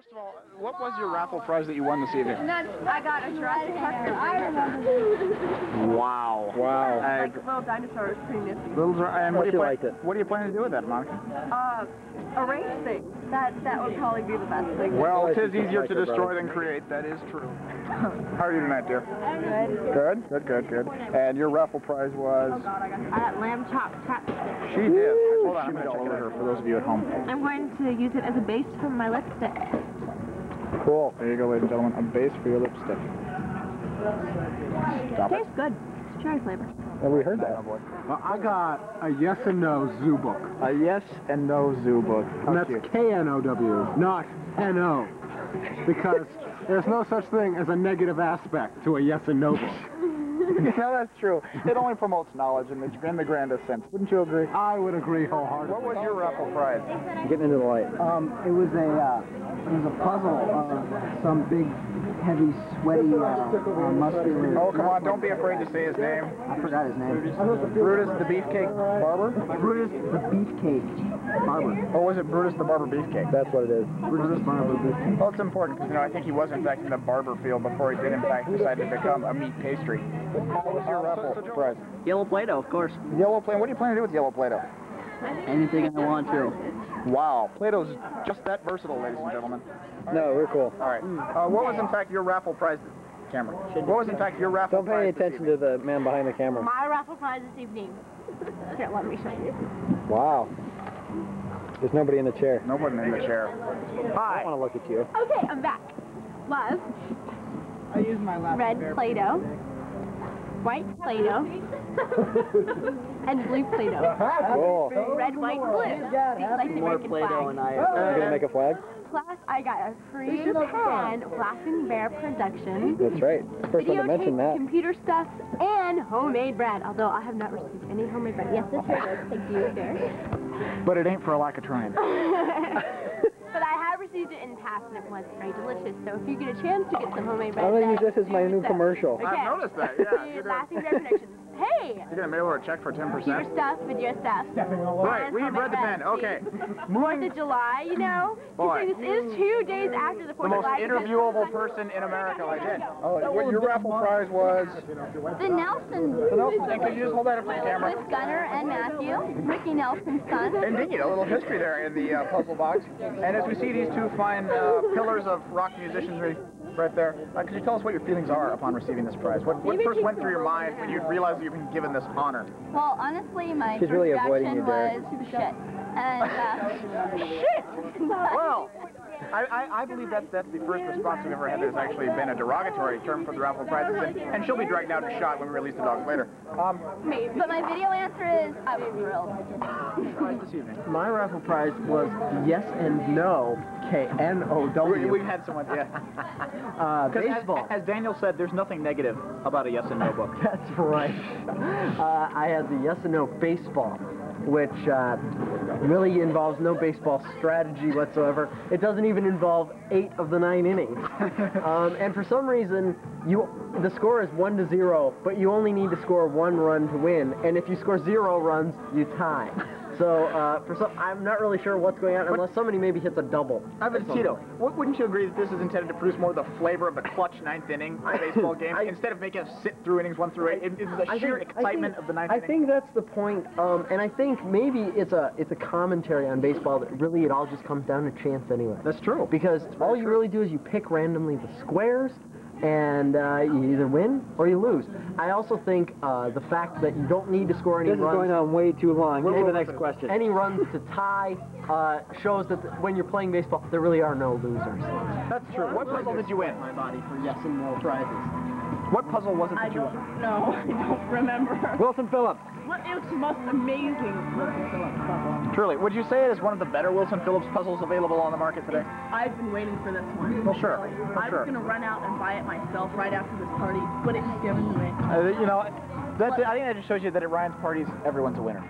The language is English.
First of all, what was your raffle prize that you won this evening? I got a Jurassic Park. I remember. Wow. Wow. Like little dinosaurs, pretty nifty. And what do you plan to do with that, Monica? Arrange things. That would probably be the best thing. Well, it is easier to destroy than create. That is true. How are you tonight, dear? Good. Good. And your raffle prize was? Oh God, I got lamb chop tap stick. She did. Hold on, I'm going to check her for those of you at home. I'm going to use it as a base for my lipstick. Cool. There you go, ladies and gentlemen. A base for your lipstick. Stop it. Tastes good. It's cherry flavor. Have we heard that? I got a yes and no zoo book. A yes and no zoo book. And that's K-N-O-W, not N-O. Because there's no such thing as a negative aspect to a yes and no book. Yeah, that's true. It only promotes knowledge in the grandest sense. Wouldn't you agree? I would agree wholeheartedly. What was your raffle prize? Getting into the light. It was a puzzle of some big, heavy, sweaty, muscular... Oh, come on, don't be afraid to say his name. I forgot his name. Brutus the Beefcake Barber? Brutus the Beefcake Barber. Or was it Brutus the Barber Beefcake? That's what it is. Brutus Barber Beefcake. Well, it's important because, I think he was, in fact, in the barber field before he did, in fact, decide to become a meat pastry. What was your raffle prize? Yellow Play-Doh, of course. Yellow Play-Doh? What do you plan to do with yellow Play-Doh? Anything I want to. Wow, Play-Doh's just that versatile, ladies and gentlemen. No, we're cool. All right. What was, in fact, your raffle prize, Cameron? What was, in fact, your raffle Don't pay prize any attention to the man behind the camera. My raffle prize this evening. Here, let me show you. Wow. There's nobody in the chair. Nobody in the chair. I don't want to look at you. Okay, I'm back. Love. I use my laptop. Red Play-Doh. White Play-Doh. And blue Play-Doh. Cool. Red, white, blue. Seems like the American flag. You're going to make a flag? Plus, I got a free pen, Laughing Bear Production. That's right. First one to mention that. Computer stuff, and homemade bread. Although I have not received any homemade bread. Yes, this is. Thank you, there. But it ain't for a lack of trying. But I have received it in the past, and it was very delicious. So if you get a chance to get some homemade bread, I'm going to use this as my new commercial. Okay. I've noticed that, yeah. Laughing Bear Productions. Hey! You're going to mail her a check for 10%? Computer stuff, video stuff. Right, we've read the pen. Okay. 4th of July, Boy. This is 2 days after the 4th The of most July. interviewable person in America, I did. Oh, what your raffle prize was? The Nelson. And could you just hold that up for the camera? With Gunnar and Matthew, Ricky Nelson's son. Indeed, a little history there in the puzzle box. And as we see these two fine pillars of rock musicianry right there, could you tell us what your feelings are upon receiving this prize? What first went through your mind when you realized that you've been given this honor? Well, honestly, my She's first really avoiding reaction you, Derek. was shit. And, Shit! Well, I believe that's the first response we've ever had that has actually been a derogatory term for the raffle prizes, and she'll be dragged out and shot when we release the dogs later. but my video answer is, I was thrilled. This evening. My raffle prize was yes and no, K-N-O-W. We've had someone, yeah. Baseball. As Daniel said, there's nothing negative about a yes and no book. That's right. I had the yes and no baseball, which really involves no baseball strategy whatsoever. It doesn't even involve 8 of the 9 innings. And for some reason, the score is 1-0, but you only need to score 1 run to win. And if you score 0 runs, you tie. So I'm not really sure what's going on unless somebody maybe hits a double. Tito, wouldn't you agree that this is intended to produce more of the flavor of the clutch 9th inning of a baseball game instead of making us sit through innings 1 through 8? It's the sheer excitement of the 9th inning. I think that's the point, and I think maybe it's a commentary on baseball that really it all just comes down to chance anyway. That's true. Because all you really do is you pick randomly the squares, and you either win or you lose. I also think the fact that you don't need to score any runs... This is going on way too long. Go to the next question. Any runs to tie shows that when you're playing baseball, there really are no losers. That's true. What puzzle did you win? My body for yes and no prizes. What puzzle was it that you won? No, I don't remember. Wilson Phillips. It was the most amazing Wilson Phillips puzzle. Truly. Would you say it is one of the better Wilson Phillips puzzles available on the market today? I've been waiting for this one. Well, sure. I was going to run out and buy it myself right after this party, but it was given to me. I think that just shows you that at Ryan's parties, everyone's a winner.